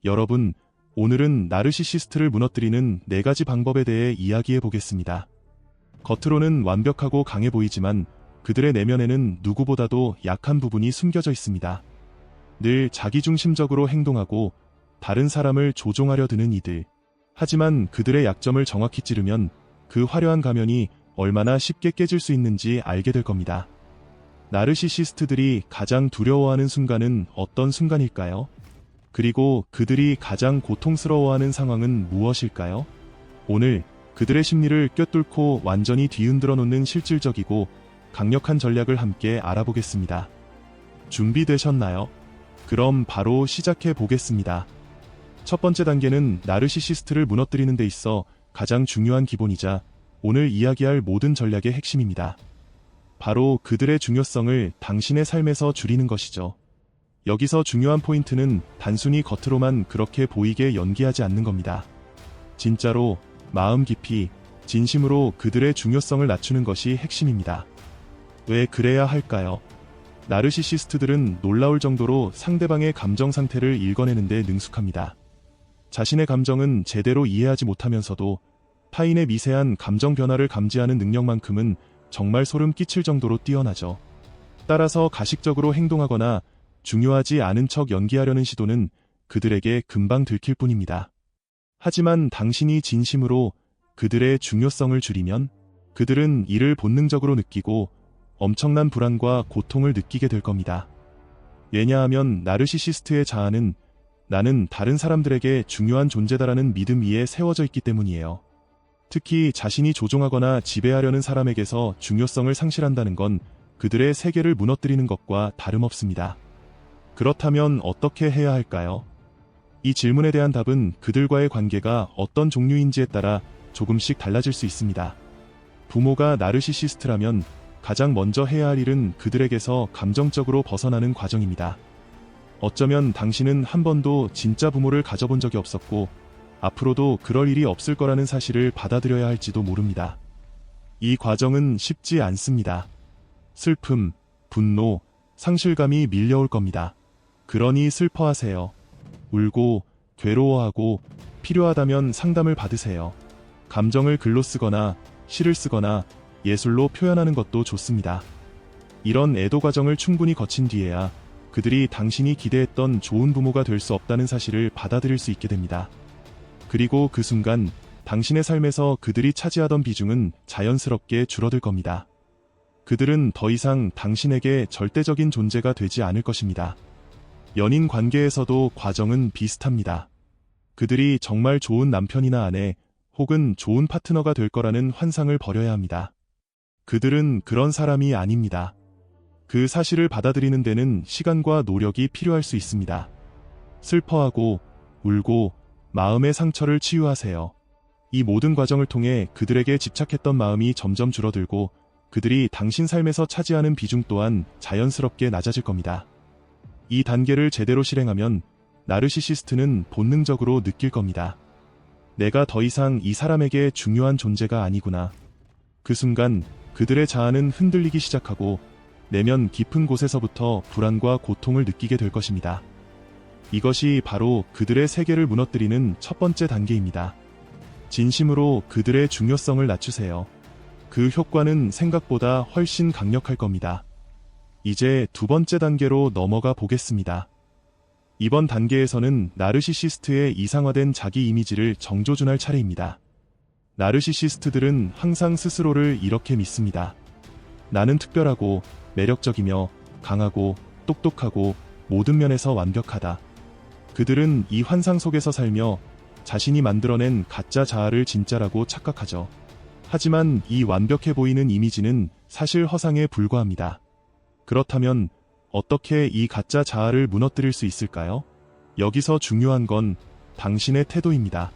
여러분, 오늘은 나르시시스트를 무너뜨리는 4가지 방법에 대해 이야기해 보겠습니다. 겉으로는 완벽하고 강해 보이지만 그들의 내면에는 누구보다도 약한 부분이 숨겨져 있습니다. 늘 자기중심적으로 행동하고 다른 사람을 조종하려 드는 이들. 하지만 그들의 약점을 정확히 찌르면 그 화려한 가면이 얼마나 쉽게 깨질 수 있는지 알게 될 겁니다. 나르시시스트들이 가장 두려워하는 순간은 어떤 순간일까요? 그리고 그들이 가장 고통스러워하는 상황은 무엇일까요? 오늘 그들의 심리를 꿰뚫고 완전히 뒤흔들어 놓는 실질적이고 강력한 전략을 함께 알아보겠습니다. 준비되셨나요? 그럼 바로 시작해 보겠습니다. 첫 번째 단계는 나르시시스트를 무너뜨리는 데 있어 가장 중요한 기본이자 오늘 이야기할 모든 전략의 핵심입니다. 바로 그들의 중요성을 당신의 삶에서 줄이는 것이죠. 여기서 중요한 포인트는 단순히 겉으로만 그렇게 보이게 연기하지 않는 겁니다. 진짜로 마음 깊이 진심으로 그들의 중요성을 낮추는 것이 핵심입니다. 왜 그래야 할까요? 나르시시스트들은 놀라울 정도로 상대방의 감정 상태를 읽어내는 데 능숙합니다. 자신의 감정은 제대로 이해하지 못하면서도 타인의 미세한 감정 변화를 감지하는 능력만큼은 정말 소름 끼칠 정도로 뛰어나죠. 따라서 가식적으로 행동하거나 중요하지 않은 척 연기하려는 시도는 그들에게 금방 들킬 뿐입니다. 하지만 당신이 진심으로 그들의 중요성을 줄이면 그들은 이를 본능적으로 느끼고 엄청난 불안과 고통을 느끼게 될 겁니다. 왜냐하면 나르시시스트의 자아는 나는 다른 사람들에게 중요한 존재다라는 믿음 위에 세워져 있기 때문이에요. 특히 자신이 조종하거나 지배하려는 사람에게서 중요성을 상실한다는 건 그들의 세계를 무너뜨리는 것과 다름없습니다. 그렇다면 어떻게 해야 할까요? 이 질문에 대한 답은 그들과의 관계가 어떤 종류인지에 따라 조금씩 달라질 수 있습니다. 부모가 나르시시스트라면 가장 먼저 해야 할 일은 그들에게서 감정적으로 벗어나는 과정입니다. 어쩌면 당신은 한 번도 진짜 부모를 가져본 적이 없었고 앞으로도 그럴 일이 없을 거라는 사실을 받아들여야 할지도 모릅니다. 이 과정은 쉽지 않습니다. 슬픔, 분노, 상실감이 밀려올 겁니다. 그러니 슬퍼하세요. 울고 괴로워하고 필요하다면 상담을 받으세요. 감정을 글로 쓰거나 시를 쓰거나 예술로 표현하는 것도 좋습니다. 이런 애도 과정을 충분히 거친 뒤에야 그들이 당신이 기대했던 좋은 부모가 될 수 없다는 사실을 받아들일 수 있게 됩니다. 그리고 그 순간 당신의 삶에서 그들이 차지하던 비중은 자연스럽게 줄어들 겁니다. 그들은 더 이상 당신에게 절대적인 존재가 되지 않을 것입니다. 연인 관계에서도 과정은 비슷합니다. 그들이 정말 좋은 남편이나 아내 혹은 좋은 파트너가 될 거라는 환상을 버려야 합니다. 그들은 그런 사람이 아닙니다. 그 사실을 받아들이는 데는 시간과 노력이 필요할 수 있습니다. 슬퍼하고 울고 마음의 상처를 치유하세요. 이 모든 과정을 통해 그들에게 집착했던 마음이 점점 줄어들고 그들이 당신 삶에서 차지하는 비중 또한 자연스럽게 낮아질 겁니다. 이 단계를 제대로 실행하면 나르시시스트는 본능적으로 느낄 겁니다. 내가 더 이상 이 사람에게 중요한 존재가 아니구나. 그 순간 그들의 자아는 흔들리기 시작하고 내면 깊은 곳에서부터 불안과 고통을 느끼게 될 것입니다. 이것이 바로 그들의 세계를 무너뜨리는 첫 번째 단계입니다. 진심으로 그들의 중요성을 낮추세요. 그 효과는 생각보다 훨씬 강력할 겁니다. 이제 두 번째 단계로 넘어가 보겠습니다. 이번 단계에서는 나르시시스트의 이상화된 자기 이미지를 정조준할 차례입니다. 나르시시스트들은 항상 스스로를 이렇게 믿습니다. 나는 특별하고 매력적이며 강하고 똑똑하고 모든 면에서 완벽하다. 그들은 이 환상 속에서 살며 자신이 만들어낸 가짜 자아를 진짜라고 착각하죠. 하지만 이 완벽해 보이는 이미지는 사실 허상에 불과합니다. 그렇다면 어떻게 이 가짜 자아를 무너뜨릴 수 있을까요? 여기서 중요한 건 당신의 태도입니다.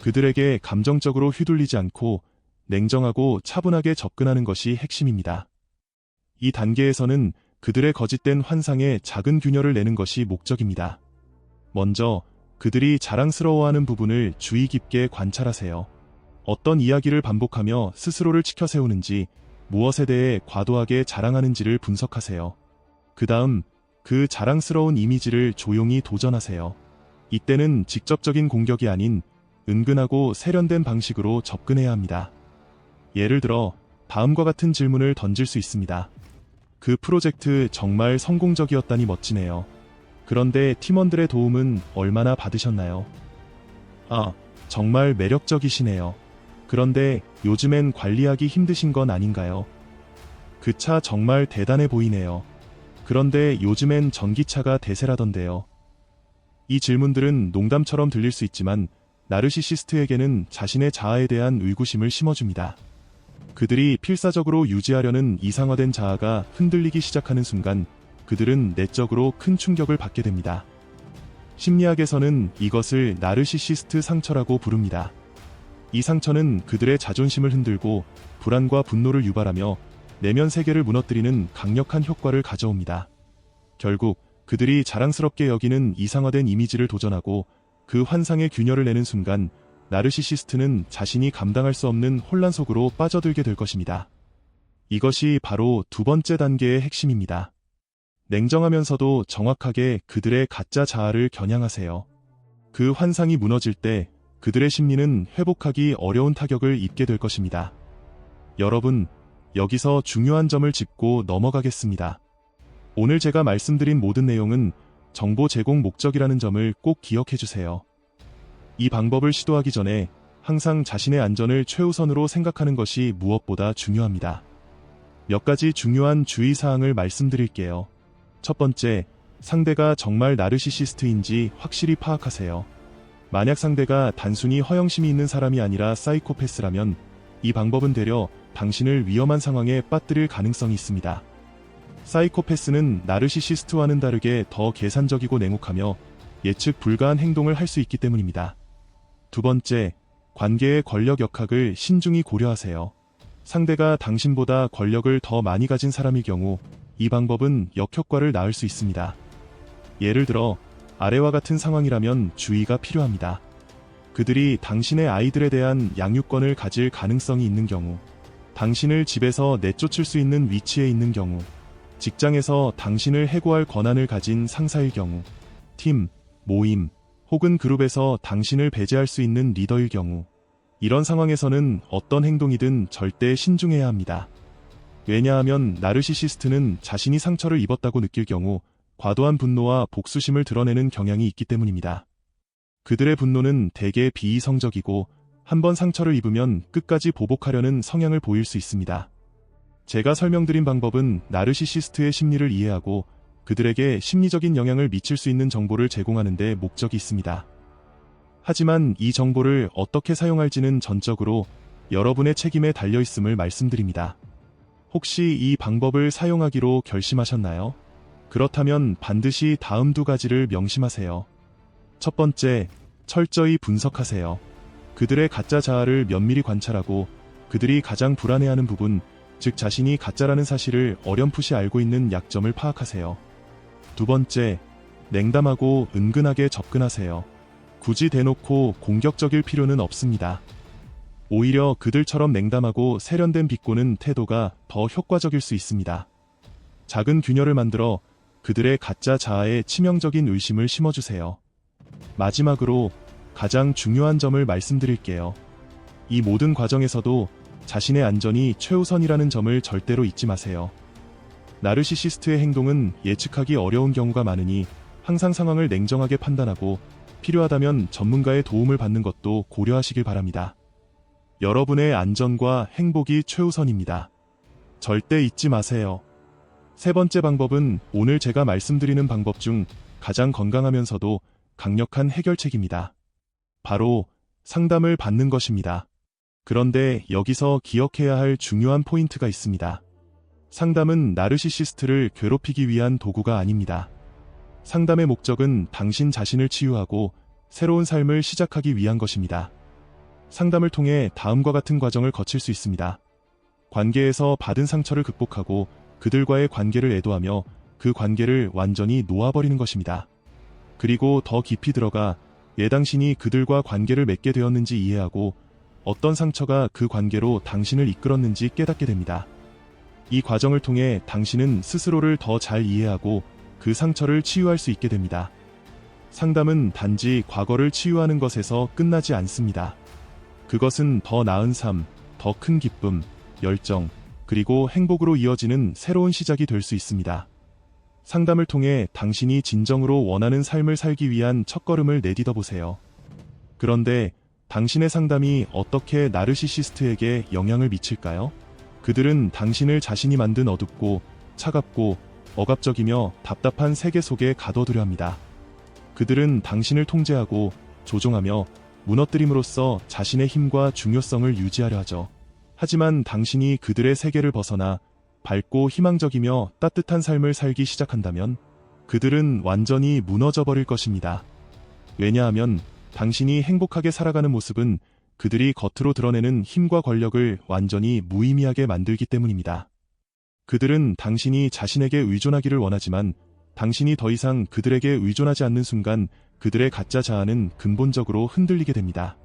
그들에게 감정적으로 휘둘리지 않고 냉정하고 차분하게 접근하는 것이 핵심입니다. 이 단계에서는 그들의 거짓된 환상에 작은 균열을 내는 것이 목적입니다. 먼저 그들이 자랑스러워하는 부분을 주의 깊게 관찰하세요. 어떤 이야기를 반복하며 스스로를 치켜 세우는지, 무엇에 대해 과도하게 자랑하는지를 분석하세요. 그 다음 그 자랑스러운 이미지를 조용히 도전하세요. 이때는 직접적인 공격이 아닌 은근하고 세련된 방식으로 접근해야 합니다. 예를 들어 다음과 같은 질문을 던질 수 있습니다. 그 프로젝트 정말 성공적이었다니 멋지네요. 그런데 팀원들의 도움은 얼마나 받으셨나요? 아, 정말 매력적이시네요. 그런데 요즘엔 관리하기 힘드신 건 아닌가요? 그 차 정말 대단해 보이네요. 그런데 요즘엔 전기차가 대세라던데요. 이 질문들은 농담처럼 들릴 수 있지만 나르시시스트에게는 자신의 자아에 대한 의구심을 심어줍니다. 그들이 필사적으로 유지하려는 이상화된 자아가 흔들리기 시작하는 순간 그들은 내적으로 큰 충격을 받게 됩니다. 심리학에서는 이것을 나르시시스트 상처라고 부릅니다. 이 상처는 그들의 자존심을 흔들고 불안과 분노를 유발하며 내면 세계를 무너뜨리는 강력한 효과를 가져옵니다. 결국 그들이 자랑스럽게 여기는 이상화된 이미지를 도전하고 그 환상의 균열을 내는 순간 나르시시스트는 자신이 감당할 수 없는 혼란 속으로 빠져들게 될 것입니다. 이것이 바로 두 번째 단계의 핵심입니다. 냉정하면서도 정확하게 그들의 가짜 자아를 겨냥하세요. 그 환상이 무너질 때 그들의 심리는 회복하기 어려운 타격을 입게 될 것입니다. 여러분, 여기서 중요한 점을 짚고 넘어가겠습니다. 오늘 제가 말씀드린 모든 내용은 정보 제공 목적이라는 점을 꼭 기억해 주세요. 이 방법을 시도하기 전에 항상 자신의 안전을 최우선으로 생각하는 것이 무엇보다 중요합니다. 몇 가지 중요한 주의사항을 말씀드릴게요. 첫 번째, 상대가 정말 나르시시스트인지 확실히 파악하세요. 만약 상대가 단순히 허영심이 있는 사람이 아니라 사이코패스라면 이 방법은 되려 당신을 위험한 상황에 빠뜨릴 가능성이 있습니다. 사이코패스는 나르시시스트와는 다르게 더 계산적이고 냉혹하며 예측 불가한 행동을 할 수 있기 때문입니다. 두 번째, 관계의 권력 역학을 신중히 고려하세요. 상대가 당신보다 권력을 더 많이 가진 사람일 경우 이 방법은 역효과를 낳을 수 있습니다. 예를 들어 아래와 같은 상황이라면 주의가 필요합니다. 그들이 당신의 아이들에 대한 양육권을 가질 가능성이 있는 경우, 당신을 집에서 내쫓을 수 있는 위치에 있는 경우, 직장에서 당신을 해고할 권한을 가진 상사일 경우, 팀, 모임, 혹은 그룹에서 당신을 배제할 수 있는 리더일 경우, 이런 상황에서는 어떤 행동이든 절대 신중해야 합니다. 왜냐하면 나르시시스트는 자신이 상처를 입었다고 느낄 경우 과도한 분노와 복수심을 드러내는 경향이 있기 때문입니다. 그들의 분노는 대개 비이성적이고 한번 상처를 입으면 끝까지 보복하려는 성향을 보일 수 있습니다. 제가 설명드린 방법은 나르시시스트의 심리를 이해하고 그들에게 심리적인 영향을 미칠 수 있는 정보를 제공하는 데 목적이 있습니다. 하지만 이 정보를 어떻게 사용할지는 전적으로 여러분의 책임에 달려있음을 말씀드립니다. 혹시 이 방법을 사용하기로 결심하셨나요? 그렇다면 반드시 다음 두 가지를 명심하세요. 첫 번째, 철저히 분석하세요. 그들의 가짜 자아를 면밀히 관찰하고 그들이 가장 불안해하는 부분, 즉 자신이 가짜라는 사실을 어렴풋이 알고 있는 약점을 파악하세요. 두 번째, 냉담하고 은근하게 접근하세요. 굳이 대놓고 공격적일 필요는 없습니다. 오히려 그들처럼 냉담하고 세련된 비꼬는 태도가 더 효과적일 수 있습니다. 작은 균열을 만들어 그들의 가짜 자아에 치명적인 의심을 심어주세요. 마지막으로 가장 중요한 점을 말씀드릴게요. 이 모든 과정에서도 자신의 안전이 최우선이라는 점을 절대로 잊지 마세요. 나르시시스트의 행동은 예측하기 어려운 경우가 많으니 항상 상황을 냉정하게 판단하고 필요하다면 전문가의 도움을 받는 것도 고려하시길 바랍니다. 여러분의 안전과 행복이 최우선입니다. 절대 잊지 마세요. 세 번째 방법은 오늘 제가 말씀드리는 방법 중 가장 건강하면서도 강력한 해결책입니다. 바로 상담을 받는 것입니다. 그런데 여기서 기억해야 할 중요한 포인트가 있습니다. 상담은 나르시시스트를 괴롭히기 위한 도구가 아닙니다. 상담의 목적은 당신 자신을 치유하고 새로운 삶을 시작하기 위한 것입니다. 상담을 통해 다음과 같은 과정을 거칠 수 있습니다. 관계에서 받은 상처를 극복하고 그들과의 관계를 애도하며 그 관계를 완전히 놓아버리는 것입니다. 그리고 더 깊이 들어가 왜 당신이 그들과 관계를 맺게 되었는지 이해하고 어떤 상처가 그 관계로 당신을 이끌었는지 깨닫게 됩니다. 이 과정을 통해 당신은 스스로를 더 잘 이해하고 그 상처를 치유할 수 있게 됩니다. 상담은 단지 과거를 치유하는 것에서 끝나지 않습니다. 그것은 더 나은 삶, 더 큰 기쁨, 열정, 그리고 행복으로 이어지는 새로운 시작이 될 수 있습니다. 상담을 통해 당신이 진정으로 원하는 삶을 살기 위한 첫걸음을 내딛어 보세요. 그런데 당신의 상담이 어떻게 나르시시스트에게 영향을 미칠까요? 그들은 당신을 자신이 만든 어둡고 차갑고 억압적이며 답답한 세계 속에 가둬두려 합니다. 그들은 당신을 통제하고 조종하며 무너뜨림으로써 자신의 힘과 중요성을 유지하려 하죠. 하지만 당신이 그들의 세계를 벗어나 밝고 희망적이며 따뜻한 삶을 살기 시작한다면 그들은 완전히 무너져 버릴 것입니다. 왜냐하면 당신이 행복하게 살아가는 모습은 그들이 겉으로 드러내는 힘과 권력을 완전히 무의미하게 만들기 때문입니다. 그들은 당신이 자신에게 의존하기를 원하지만 당신이 더 이상 그들에게 의존하지 않는 순간 그들의 가짜 자아는 근본적으로 흔들리게 됩니다.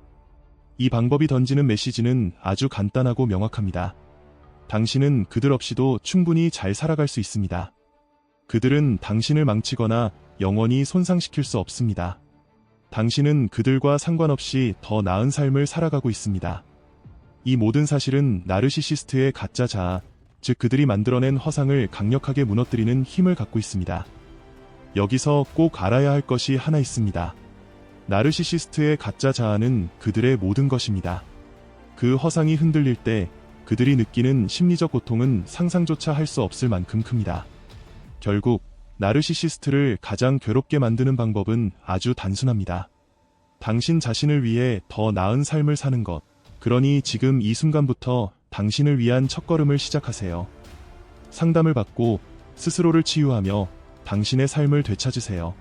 이 방법이 던지는 메시지는 아주 간단하고 명확합니다. 당신은 그들 없이도 충분히 잘 살아갈 수 있습니다. 그들은 당신을 망치거나 영원히 손상시킬 수 없습니다. 당신은 그들과 상관없이 더 나은 삶을 살아가고 있습니다. 이 모든 사실은 나르시시스트의 가짜 자아, 즉 그들이 만들어낸 허상을 강력하게 무너뜨리는 힘을 갖고 있습니다. 여기서 꼭 알아야 할 것이 하나 있습니다. 나르시시스트의 가짜 자아는 그들의 모든 것입니다. 그 허상이 흔들릴 때 그들이 느끼는 심리적 고통은 상상조차 할 수 없을 만큼 큽니다. 결국 나르시시스트를 가장 괴롭게 만드는 방법은 아주 단순합니다. 당신 자신을 위해 더 나은 삶을 사는 것. 그러니 지금 이 순간부터 당신을 위한 첫걸음을 시작하세요. 상담을 받고 스스로를 치유하며 당신의 삶을 되찾으세요.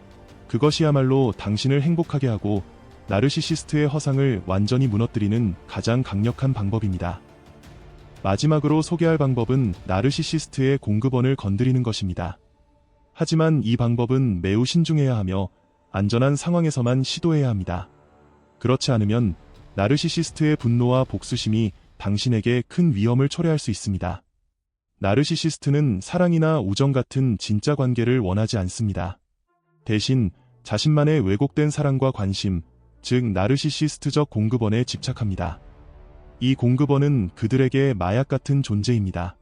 그것이야말로 당신을 행복하게 하고 나르시시스트의 허상을 완전히 무너뜨리는 가장 강력한 방법입니다. 마지막으로 소개할 방법은 나르시시스트의 공급원을 건드리는 것입니다. 하지만 이 방법은 매우 신중해야 하며 안전한 상황에서만 시도해야 합니다. 그렇지 않으면 나르시시스트의 분노와 복수심이 당신에게 큰 위험을 초래할 수 있습니다. 나르시시스트는 사랑이나 우정 같은 진짜 관계를 원하지 않습니다. 대신 자신만의 왜곡된 사랑과 관심, 즉 나르시시스트적 공급원에 집착합니다. 이 공급원은 그들에게 마약 같은 존재입니다.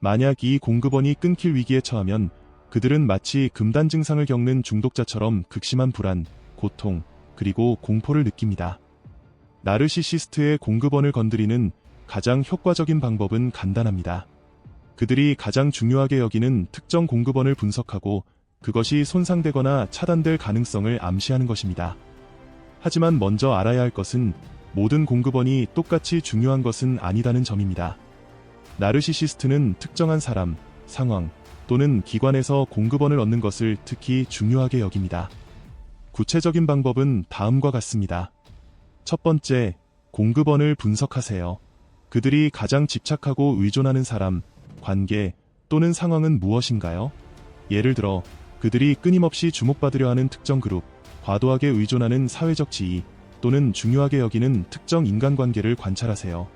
만약 이 공급원이 끊길 위기에 처하면 그들은 마치 금단 증상을 겪는 중독자처럼 극심한 불안, 고통, 그리고 공포를 느낍니다. 나르시시스트의 공급원을 건드리는 가장 효과적인 방법은 간단합니다. 그들이 가장 중요하게 여기는 특정 공급원을 분석하고 그것이 손상되거나 차단될 가능성을 암시하는 것입니다. 하지만 먼저 알아야 할 것은 모든 공급원이 똑같이 중요한 것은 아니다는 점입니다. 나르시시스트는 특정한 사람, 상황, 또는 기관에서 공급원을 얻는 것을 특히 중요하게 여깁니다. 구체적인 방법은 다음과 같습니다. 첫 번째, 공급원을 분석하세요. 그들이 가장 집착하고 의존하는 사람, 관계 또는 상황은 무엇인가요? 예를 들어, 그들이 끊임없이 주목받으려 하는 특정 그룹, 과도하게 의존하는 사회적 지위, 또는 중요하게 여기는 특정 인간관계를 관찰하세요.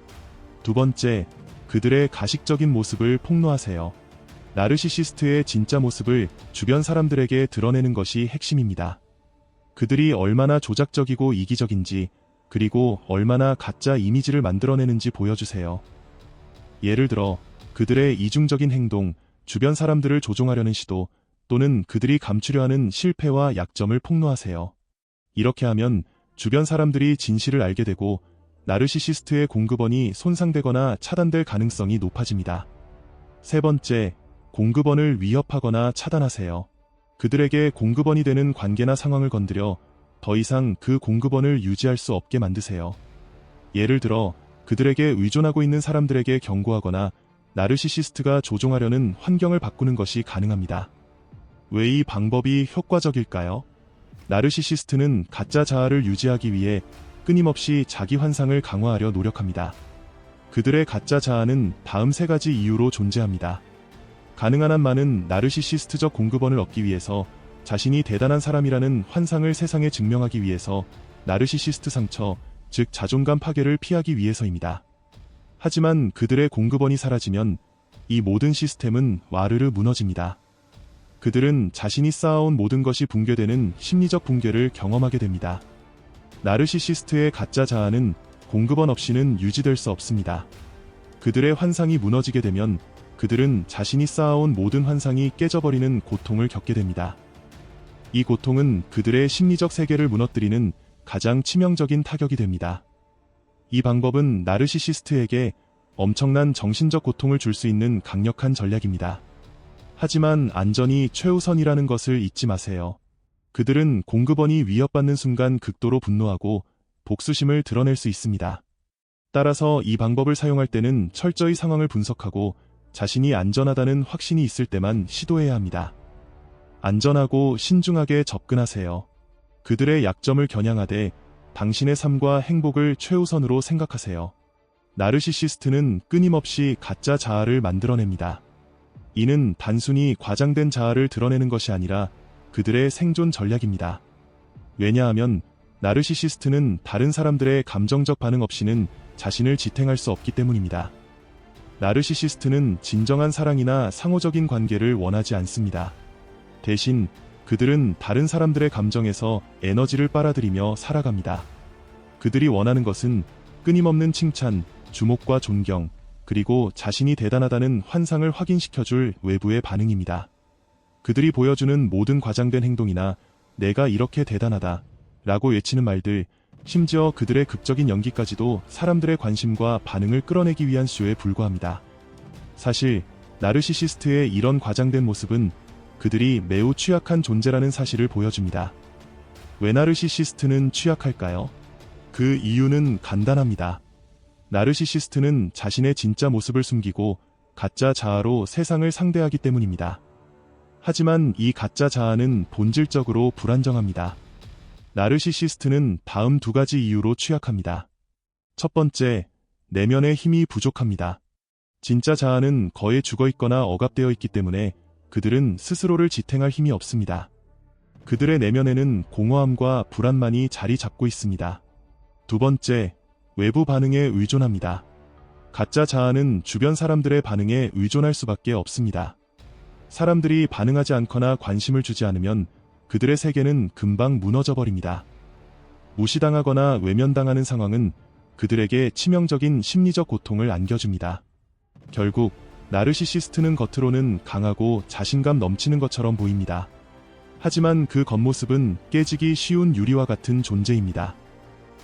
두 번째, 그들의 가식적인 모습을 폭로하세요. 나르시시스트의 진짜 모습을 주변 사람들에게 드러내는 것이 핵심입니다. 그들이 얼마나 조작적이고 이기적인지, 그리고 얼마나 가짜 이미지를 만들어내는지 보여주세요. 예를 들어, 그들의 이중적인 행동, 주변 사람들을 조종하려는 시도, 또는 그들이 감추려 하는 실패와 약점을 폭로하세요. 이렇게 하면 주변 사람들이 진실을 알게 되고 나르시시스트의 공급원이 손상되거나 차단될 가능성이 높아집니다. 세 번째, 공급원을 위협하거나 차단하세요. 그들에게 공급원이 되는 관계나 상황을 건드려 더 이상 그 공급원을 유지할 수 없게 만드세요. 예를 들어, 그들에게 의존하고 있는 사람들에게 경고하거나 나르시시스트가 조종하려는 환경을 바꾸는 것이 가능합니다. 왜 이 방법이 효과적일까요? 나르시시스트는 가짜 자아를 유지하기 위해 끊임없이 자기 환상을 강화하려 노력합니다. 그들의 가짜 자아는 다음 세 가지 이유로 존재합니다. 가능한 한 많은 나르시시스트적 공급원을 얻기 위해서, 자신이 대단한 사람이라는 환상을 세상에 증명하기 위해서, 나르시시스트 상처, 즉 자존감 파괴를 피하기 위해서입니다. 하지만 그들의 공급원이 사라지면 이 모든 시스템은 와르르 무너집니다. 그들은 자신이 쌓아온 모든 것이 붕괴되는 심리적 붕괴를 경험하게 됩니다. 나르시시스트의 가짜 자아는 공급원 없이는 유지될 수 없습니다. 그들의 환상이 무너지게 되면 그들은 자신이 쌓아온 모든 환상이 깨져버리는 고통을 겪게 됩니다. 이 고통은 그들의 심리적 세계를 무너뜨리는 가장 치명적인 타격이 됩니다. 이 방법은 나르시시스트에게 엄청난 정신적 고통을 줄 수 있는 강력한 전략입니다. 하지만 안전이 최우선이라는 것을 잊지 마세요. 그들은 공급원이 위협받는 순간 극도로 분노하고 복수심을 드러낼 수 있습니다. 따라서 이 방법을 사용할 때는 철저히 상황을 분석하고 자신이 안전하다는 확신이 있을 때만 시도해야 합니다. 안전하고 신중하게 접근하세요. 그들의 약점을 겨냥하되 당신의 삶과 행복을 최우선으로 생각하세요. 나르시시스트는 끊임없이 가짜 자아를 만들어냅니다. 이는 단순히 과장된 자아를 드러내는 것이 아니라 그들의 생존 전략입니다. 왜냐하면 나르시시스트는 다른 사람들의 감정적 반응 없이는 자신을 지탱할 수 없기 때문입니다. 나르시시스트는 진정한 사랑이나 상호적인 관계를 원하지 않습니다. 대신 그들은 다른 사람들의 감정에서 에너지를 빨아들이며 살아갑니다. 그들이 원하는 것은 끊임없는 칭찬, 주목과 존경, 그리고 자신이 대단하다는 환상을 확인시켜줄 외부의 반응입니다. 그들이 보여주는 모든 과장된 행동이나 내가 이렇게 대단하다 라고 외치는 말들, 심지어 그들의 극적인 연기까지도 사람들의 관심과 반응을 끌어내기 위한 쇼에 불과합니다. 사실 나르시시스트의 이런 과장된 모습은 그들이 매우 취약한 존재라는 사실을 보여줍니다. 왜 나르시시스트는 취약할까요? 그 이유는 간단합니다. 나르시시스트는 자신의 진짜 모습을 숨기고 가짜 자아로 세상을 상대하기 때문입니다. 하지만 이 가짜 자아는 본질적으로 불안정합니다. 나르시시스트는 다음 두 가지 이유로 취약합니다. 첫 번째, 내면의 힘이 부족합니다. 진짜 자아는 거의 죽어있거나 억압되어 있기 때문에 그들은 스스로를 지탱할 힘이 없습니다. 그들의 내면에는 공허함과 불안만이 자리 잡고 있습니다. 두 번째, 외부 반응에 의존합니다. 가짜 자아는 주변 사람들의 반응에 의존할 수밖에 없습니다. 사람들이 반응하지 않거나 관심을 주지 않으면 그들의 세계는 금방 무너져 버립니다. 무시당하거나 외면당하는 상황은 그들에게 치명적인 심리적 고통을 안겨줍니다. 결국 나르시시스트는 겉으로는 강하고 자신감 넘치는 것처럼 보입니다. 하지만 그 겉모습은 깨지기 쉬운 유리와 같은 존재입니다.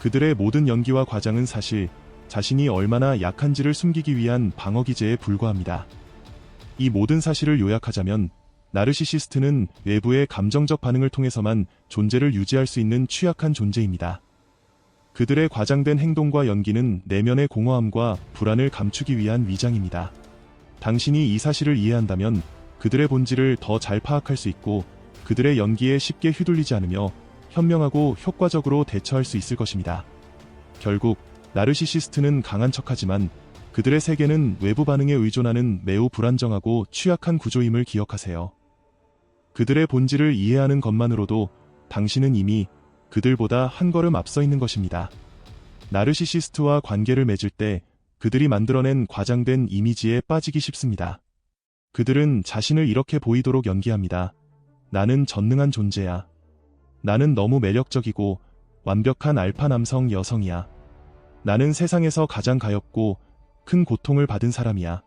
그들의 모든 연기와 과장은 사실 자신이 얼마나 약한지를 숨기기 위한 방어기제에 불과합니다. 이 모든 사실을 요약하자면 나르시시스트는 외부의 감정적 반응을 통해서만 존재를 유지할 수 있는 취약한 존재입니다. 그들의 과장된 행동과 연기는 내면의 공허함과 불안을 감추기 위한 위장입니다. 당신이 이 사실을 이해한다면 그들의 본질을 더 잘 파악할 수 있고 그들의 연기에 쉽게 휘둘리지 않으며 현명하고 효과적으로 대처할 수 있을 것입니다. 결국 나르시시스트는 강한 척하지만 그들의 세계는 외부 반응에 의존하는 매우 불안정하고 취약한 구조임을 기억하세요. 그들의 본질을 이해하는 것만으로도 당신은 이미 그들보다 한 걸음 앞서 있는 것입니다. 나르시시스트와 관계를 맺을 때 그들이 만들어낸 과장된 이미지에 빠지기 쉽습니다. 그들은 자신을 이렇게 보이도록 연기합니다. 나는 전능한 존재야. 나는 너무 매력적이고 완벽한 알파 남성 여성이야. 나는 세상에서 가장 가엾고 큰 고통을 받은 사람이야.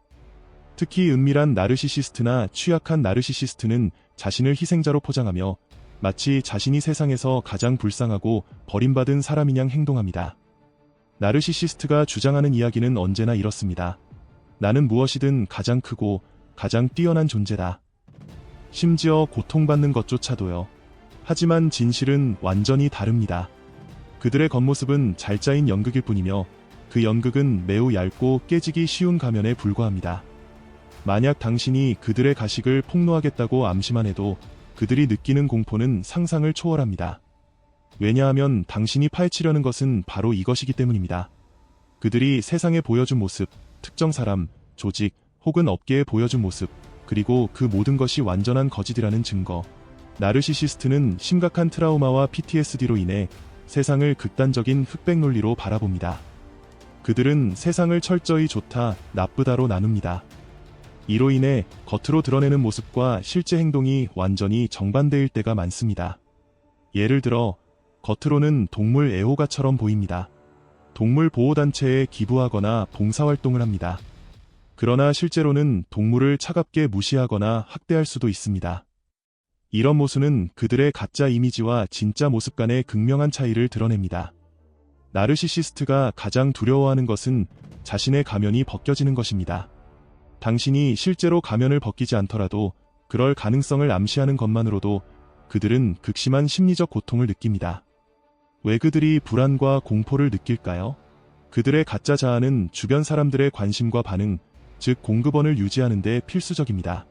특히 은밀한 나르시시스트나 취약한 나르시시스트는 자신을 희생자로 포장하며 마치 자신이 세상에서 가장 불쌍하고 버림받은 사람이냥 행동합니다. 나르시시스트가 주장하는 이야기는 언제나 이렇습니다. 나는 무엇이든 가장 크고 가장 뛰어난 존재다. 심지어 고통받는 것조차도요. 하지만 진실은 완전히 다릅니다. 그들의 겉모습은 잘 짜인 연극일 뿐이며 그 연극은 매우 얇고 깨지기 쉬운 가면에 불과합니다. 만약 당신이 그들의 가식을 폭로하겠다고 암시만 해도 그들이 느끼는 공포는 상상을 초월합니다. 왜냐하면 당신이 파헤치려는 것은 바로 이것이기 때문입니다. 그들이 세상에 보여준 모습, 특정 사람, 조직, 혹은 업계에 보여준 모습, 그리고 그 모든 것이 완전한 거짓이라는 증거. 나르시시스트는 심각한 트라우마와 PTSD로 인해 세상을 극단적인 흑백 논리로 바라봅니다. 그들은 세상을 철저히 좋다, 나쁘다로 나눕니다. 이로 인해 겉으로 드러내는 모습과 실제 행동이 완전히 정반대일 때가 많습니다. 예를 들어 겉으로는 동물 애호가처럼 보입니다. 동물 보호단체에 기부하거나 봉사활동을 합니다. 그러나 실제로는 동물을 차갑게 무시하거나 학대할 수도 있습니다. 이런 모습은 그들의 가짜 이미지와 진짜 모습 간의 극명한 차이를 드러냅니다. 나르시시스트가 가장 두려워하는 것은 자신의 가면이 벗겨지는 것입니다. 당신이 실제로 가면을 벗기지 않더라도 그럴 가능성을 암시하는 것만으로도 그들은 극심한 심리적 고통을 느낍니다. 왜 그들이 불안과 공포를 느낄까요? 그들의 가짜 자아는 주변 사람들의 관심과 반응, 즉 공급원을 유지하는 데 필수적입니다.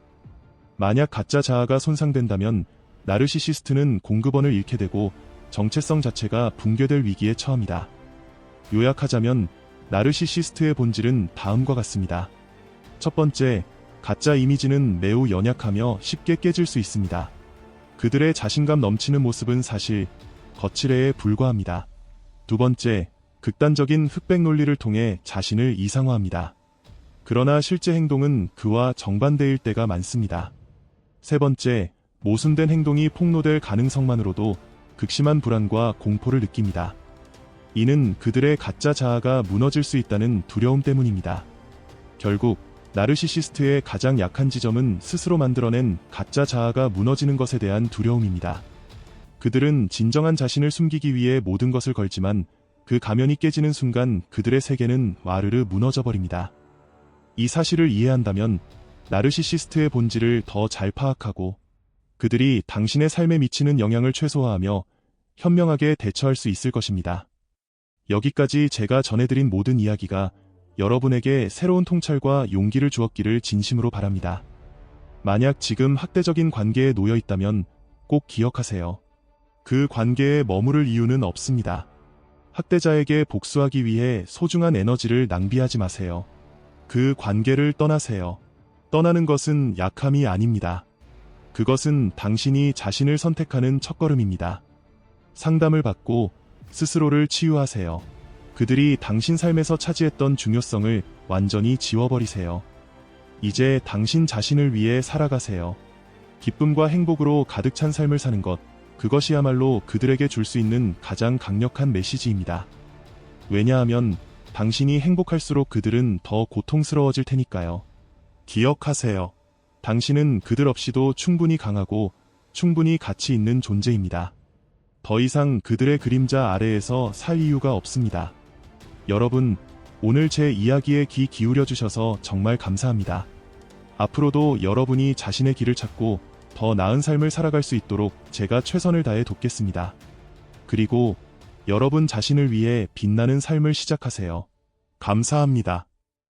만약 가짜 자아가 손상된다면 나르시시스트는 공급원을 잃게 되고 정체성 자체가 붕괴될 위기에 처합니다. 요약하자면 나르시시스트의 본질은 다음과 같습니다. 첫 번째, 가짜 이미지는 매우 연약하며 쉽게 깨질 수 있습니다. 그들의 자신감 넘치는 모습은 사실 거칠애에 불과합니다. 두 번째, 극단적인 흑백 논리를 통해 자신을 이상화합니다. 그러나 실제 행동은 그와 정반대일 때가 많습니다. 세 번째, 모순된 행동이 폭로될 가능성만으로도 극심한 불안과 공포를 느낍니다. 이는 그들의 가짜 자아가 무너질 수 있다는 두려움 때문입니다. 결국 나르시시스트의 가장 약한 지점은 스스로 만들어낸 가짜 자아가 무너지는 것에 대한 두려움입니다. 그들은 진정한 자신을 숨기기 위해 모든 것을 걸지만 그 가면이 깨지는 순간 그들의 세계는 와르르 무너져버립니다. 이 사실을 이해한다면 나르시시스트의 본질을 더 잘 파악하고 그들이 당신의 삶에 미치는 영향을 최소화하며 현명하게 대처할 수 있을 것입니다. 여기까지 제가 전해드린 모든 이야기가 여러분에게 새로운 통찰과 용기를 주었기를 진심으로 바랍니다. 만약 지금 학대적인 관계에 놓여 있다면 꼭 기억하세요. 그 관계에 머무를 이유는 없습니다. 학대자에게 복수하기 위해 소중한 에너지를 낭비하지 마세요. 그 관계를 떠나세요. 떠나는 것은 약함이 아닙니다. 그것은 당신이 자신을 선택하는 첫걸음입니다. 상담을 받고 스스로를 치유하세요. 그들이 당신 삶에서 차지했던 중요성을 완전히 지워버리세요. 이제 당신 자신을 위해 살아가세요. 기쁨과 행복으로 가득 찬 삶을 사는 것, 그것이야말로 그들에게 줄 수 있는 가장 강력한 메시지입니다. 왜냐하면 당신이 행복할수록 그들은 더 고통스러워질 테니까요. 기억하세요. 당신은 그들 없이도 충분히 강하고 충분히 가치 있는 존재입니다. 더 이상 그들의 그림자 아래에서 살 이유가 없습니다. 여러분, 오늘 제 이야기에 귀 기울여 주셔서 정말 감사합니다. 앞으로도 여러분이 자신의 길을 찾고 더 나은 삶을 살아갈 수 있도록 제가 최선을 다해 돕겠습니다. 그리고 여러분 자신을 위해 빛나는 삶을 시작하세요. 감사합니다.